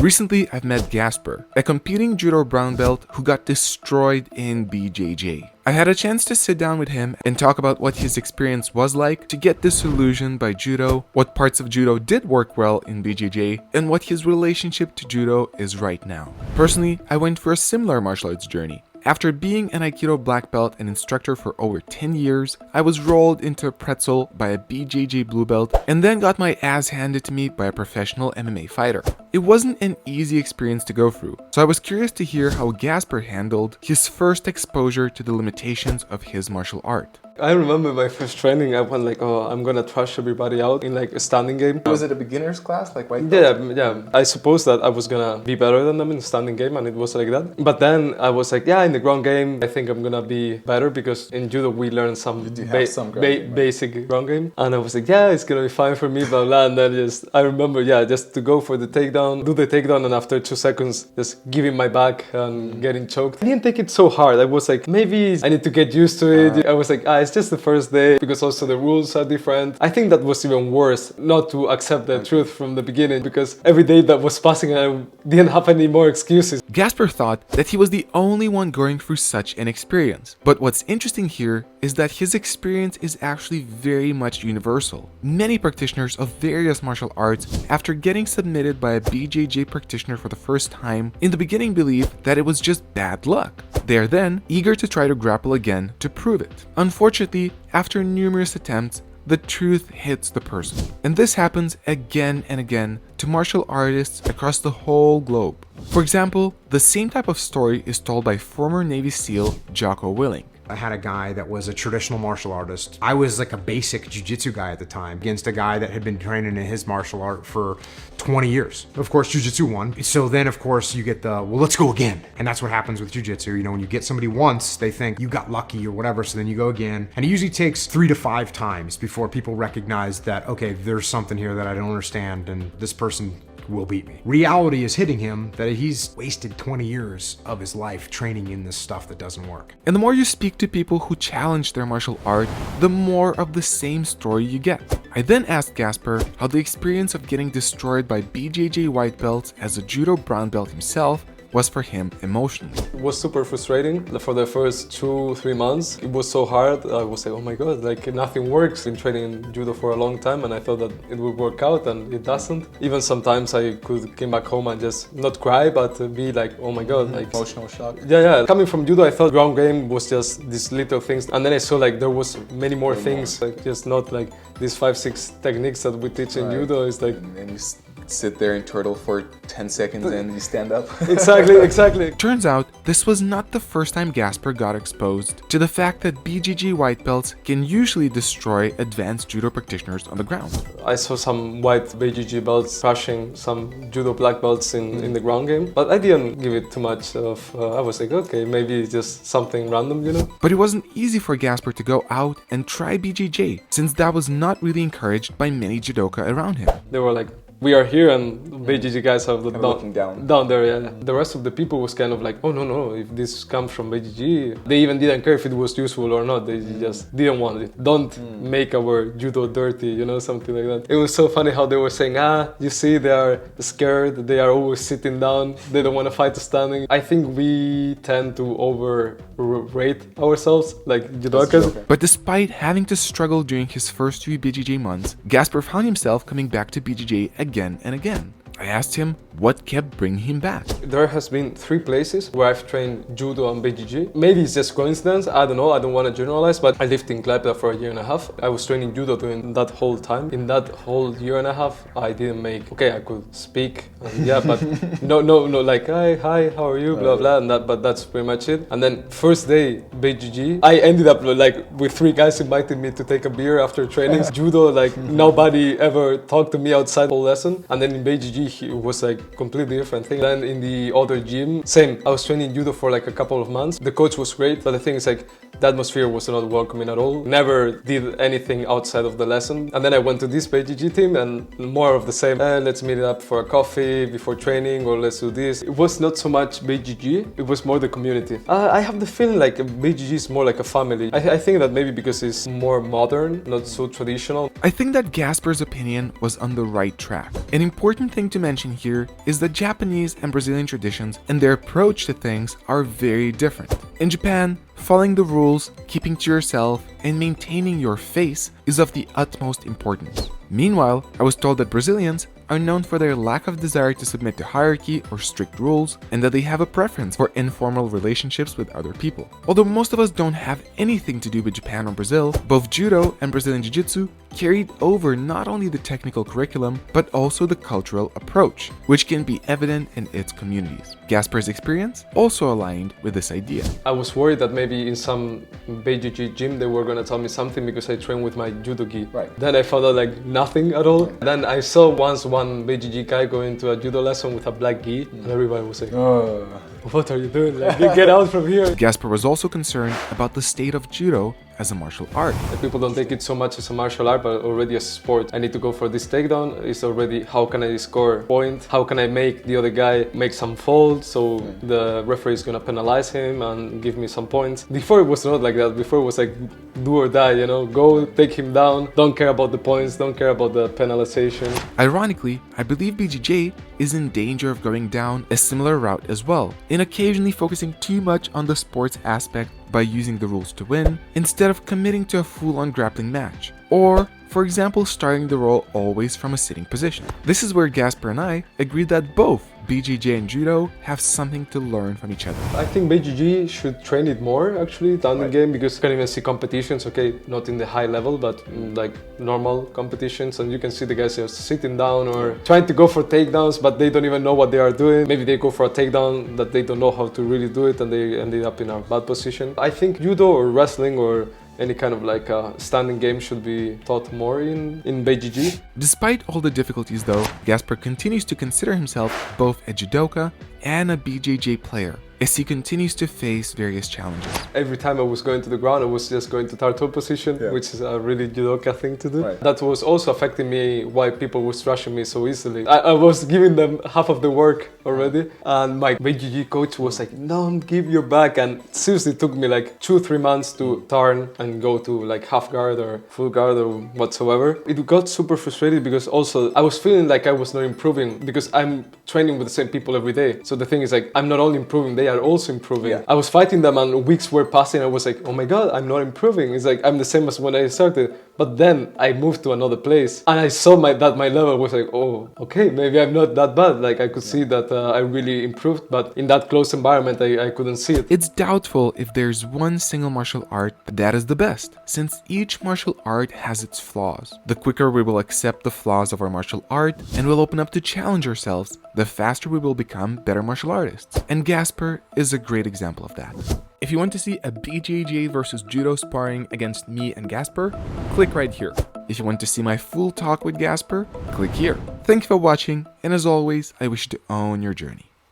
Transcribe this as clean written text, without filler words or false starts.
Recently, I've met Gaspar, a competing judo brown belt who got destroyed in BJJ. I had a chance to sit down with him and talk about what his experience was like to get disillusioned by judo, what parts of judo did work well in BJJ, and what his relationship to judo is right now. Personally, I went for a similar martial arts journey. After being an Aikido black belt and instructor for over 10 years, I was rolled into a pretzel by a BJJ blue belt and then got my ass handed to me by a professional MMA fighter. It wasn't an easy experience to go through, so I was curious to hear how Gaspar handled his first exposure to the limitations of his martial art. I remember my first training, I went like, oh, I'm gonna trash everybody out in like a standing game. Was it a beginner's class, like white belt? Yeah. I suppose that I was gonna be better than them in the standing game, and it was like that. But then I was like, yeah, in the ground game, I think I'm gonna be better because in judo we learn some, basic ground game. And I was like, yeah, it's gonna be fine for me, blah, blah. And then I remember, just to go for the takedown, do the takedown, and after 2 seconds, just giving my back and getting choked. I didn't take it so hard. I was like, maybe I need to get used to it. I was like, it's just the first day because also the rules are different. I think that was even worse, not to accept the truth from the beginning, because every day that was passing I didn't have any more excuses. Gaspar thought that he was the only one going through such an experience. But what's interesting here is that his experience is actually very much universal. Many practitioners of various martial arts, after getting submitted by a BJJ practitioner for the first time, in the beginning believe that it was just bad luck. They are then eager to try to grapple again to prove it. Unfortunately, after numerous attempts, the truth hits the person. And this happens again and again to martial artists across the whole globe. For example, the same type of story is told by former Navy SEAL Jocko Willing. I had a guy that was a traditional martial artist. I was like a basic jiu-jitsu guy at the time against a guy that had been training in his martial art for 20 years. Of course, jiu-jitsu won. So then, of course, you get the, well, let's go again. And that's what happens with jiu-jitsu. You know, when you get somebody once, they think you got lucky or whatever, so then you go again. And it usually takes 3 to 5 times before people recognize that, okay, there's something here that I don't understand, and this person will beat me. Reality is hitting him that he's wasted 20 years of his life training in this stuff that doesn't work. And the more you speak to people who challenge their martial art, the more of the same story you get. I then asked Gaspar how the experience of getting destroyed by BJJ white belts as a judo brown belt himself was for him emotionally. It was super frustrating for the first 2-3 months. It was so hard. I was like, oh my god, like nothing works. I've been training judo for a long time and I thought that it would work out and it doesn't. Even sometimes I could came back home and just not cry, but be like, oh my god, like emotional shock. Yeah. Coming from judo, I thought ground game was just these little things, and then I saw like there was many more things, like just not like these 5-6 techniques that we teach in judo. Is like, and you sit there and turtle for 10 seconds and you stand up. Exactly. Turns out, this was not the first time Gaspar got exposed to the fact that BJJ white belts can usually destroy advanced judo practitioners on the ground. I saw some white BJJ belts crushing some judo black belts in the ground game, but I didn't give it too much of, I was like, okay, maybe it's just something random, you know? But it wasn't easy for Gaspar to go out and try BJJ, since that was not really encouraged by many judoka around him. They were like, we are here and BJJ guys have the looking down there, yeah. The rest of the people was kind of like, oh no, if this comes from BJJ, they even didn't care if it was useful or not, they just didn't want it. Don't make our judo dirty, you know, something like that. It was so funny how they were saying, you see, they are scared, they are always sitting down, they don't want to fight standing. I think we tend to overrate ourselves, like judokas. But despite having to struggle during his first few BJJ months, Gaspar found himself coming back to BJJ again and again. I asked him what kept bringing him back. There has been 3 places where I've trained judo and BJJ. Maybe it's just coincidence, I don't know, I don't want to generalize, but I lived in Klaipeda for a year and a half. I was training judo during that whole time. In that whole year and a half, I didn't make, okay, I could speak, but no, like, hi, how are you, blah, blah, and that, but that's pretty much it. And then first day BJJ, I ended up like with 3 guys inviting me to take a beer after training. Judo, like nobody ever talked to me outside the lesson. And then in BJG, it was like completely different thing. Then in the other gym, same. I was training judo for like a couple of months. The coach was great, but the thing is like the atmosphere was not welcoming at all. Never did anything outside of the lesson. And then I went to this BJJ team and more of the same. Let's meet up for a coffee before training, or let's do this. It was not so much BJJ, it was more the community. I have the feeling like BJJ is more like a family. I think that maybe because it's more modern, not so traditional. I think that Gaspar's opinion was on the right track. An important thing to mention here is that Japanese and Brazilian traditions and their approach to things are very different. In Japan, following the rules, keeping to yourself, and maintaining your face is of the utmost importance. Meanwhile, I was told that Brazilians are known for their lack of desire to submit to hierarchy or strict rules, and that they have a preference for informal relationships with other people. Although most of us don't have anything to do with Japan or Brazil, both Judo and Brazilian Jiu-Jitsu carried over not only the technical curriculum, but also the cultural approach, which can be evident in its communities. Gaspers Experience also aligned with this idea. I was worried that maybe in some BJJ gym they were gonna tell me something because I trained with my judo gi. Right. Then I found out like nothing at all. Then I saw once one BJJ guy go into a judo lesson with a black gi, and everybody was like, what are you doing? Like, get out from here. Gaspar was also concerned about the state of judo as a martial art. People don't take it so much as a martial art, but already a sport. I need to go for this takedown. It's already, how can I score point? How can I make the other guy make some fault so the referee is gonna penalize him and give me some points? Before it was not like that. Before it was like do or die, you know, go take him down. Don't care about the points, don't care about the penalization. Ironically, I believe BJJ is in danger of going down a similar route as well, in occasionally focusing too much on the sports aspect by using the rules to win, instead of committing to a full-on grappling match, or, for example, starting the roll always from a sitting position. This is where Gaspar and I agreed that both BJJ and Judo have something to learn from each other. I think BJJ should train it more, actually, standing game, because you can even see competitions, okay, not in the high level, but like normal competitions, and you can see the guys just sitting down or trying to go for takedowns, but they don't even know what they are doing. Maybe they go for a takedown that they don't know how to really do it, and they ended up in a bad position. I think Judo or wrestling or any kind of like standing game should be taught more in BJJ. Despite all the difficulties though, Gaspar continues to consider himself both a judoka and a BJJ player, as he continues to face various challenges. Every time I was going to the ground, I was just going to turtle position, which is a really judoka thing to do. Right. That was also affecting me, why people were thrashing me so easily. I was giving them half of the work already, and my BJJ coach was like, don't give your back, and seriously took me like 2-3 months to turn and go to like half guard or full guard or whatsoever. It got super frustrated because also I was feeling like I was not improving because I'm training with the same people every day. So the thing is like, I'm not only improving, they are also improving. Yeah. I was fighting them and weeks were passing. I was like, oh my God, I'm not improving. It's like, I'm the same as when I started. But then I moved to another place and I saw that my level was like, oh, okay, maybe I'm not that bad. Like I could see that I really improved, but in that close environment, I couldn't see it. It's doubtful if there's one single martial art that is the best, since each martial art has its flaws. The quicker we will accept the flaws of our martial art and will open up to challenge ourselves, the faster we will become better martial artists. And Gaspar is a great example of that. If you want to see a BJJ versus Judo sparring against me and Gaspar, click right here. If you want to see my full talk with Gaspar, click here. Thank you for watching, and as always, I wish you to own your journey.